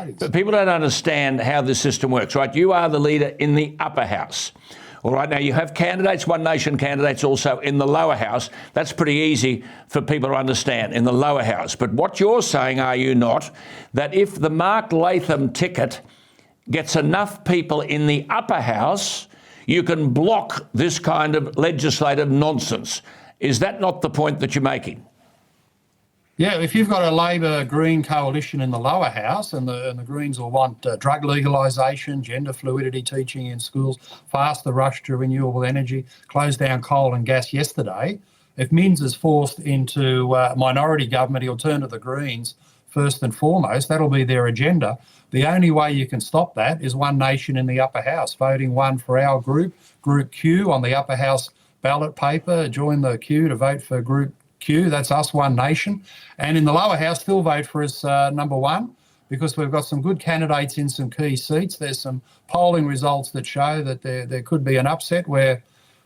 parties. But people don't understand how this system works, right? You are the leader in the upper house. All right, now you have candidates, One Nation candidates also in the lower house. That's pretty easy for people to understand, in the lower house. But what you're saying, are you not, that if the Mark Latham ticket gets enough people in the upper house, you can block this kind of legislative nonsense? Is that not the point that you're making? Yeah, if you've got a Labor-Green coalition in the lower house and the Greens will want drug legalisation, gender fluidity teaching in schools, faster rush to renewable energy, close down coal and gas yesterday, if Minns is forced into minority government, he'll turn to the Greens first and foremost. That'll be their agenda. The only way you can stop that is One Nation in the upper house, voting one for our group, Group Q, on the upper house ballot paper. Join the queue to vote for Group Q, that's us, One Nation. And in the lower house, still vote for us number one, because we've got some good candidates in some key seats. There's some polling results that show that there could be an upset where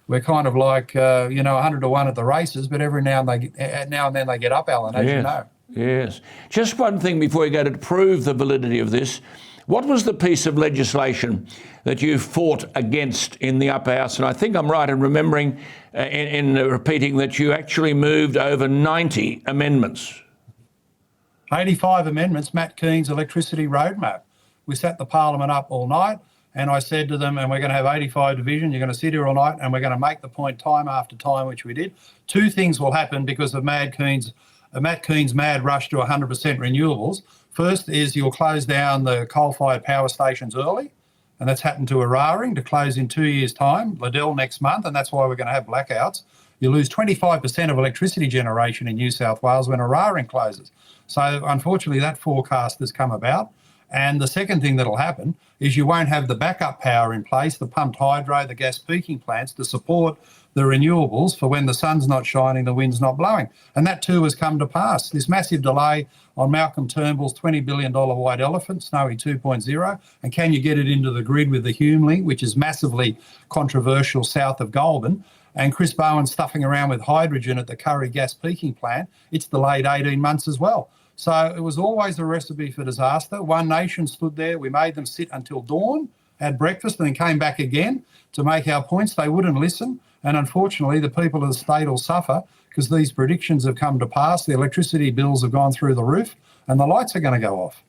we're kind of like, 100 to 1 at the races, but every now and then they get up, Alan, as you know. Yes. Just one thing before we go to prove the validity of this. What was the piece of legislation that you fought against in the upper house? And I think I'm right in remembering, in repeating, that you actually moved over 90 amendments. 85 amendments, Matt Kean's electricity roadmap. We sat the parliament up all night and I said to them, and we're going to have 85 division, you're going to sit here all night and we're going to make the point time after time, which we did. Two things will happen because of Matt Kean's mad rush to 100% renewables. First is you'll close down the coal-fired power stations early, and that's happened to Eraring to close in 2 years' time, Liddell next month, and that's why we're going to have blackouts. You lose 25% of electricity generation in New South Wales when Eraring closes. So unfortunately that forecast has come about. And the second thing that'll happen is you won't have the backup power in place, the pumped hydro, the gas peaking plants to support the renewables for when the sun's not shining, the wind's not blowing. And that too has come to pass. This massive delay on Malcolm Turnbull's $20 billion white elephant, Snowy 2.0, and can you get it into the grid with the Hume link, which is massively controversial south of Goulburn, and Chris Bowen stuffing around with hydrogen at the Curry gas peaking plant, it's delayed 18 months as well. So it was always a recipe for disaster. One Nation stood there, we made them sit until dawn, had breakfast and then came back again to make our points. They wouldn't listen. And unfortunately, the people of the state will suffer because these predictions have come to pass. The electricity bills have gone through the roof and the lights are going to go off.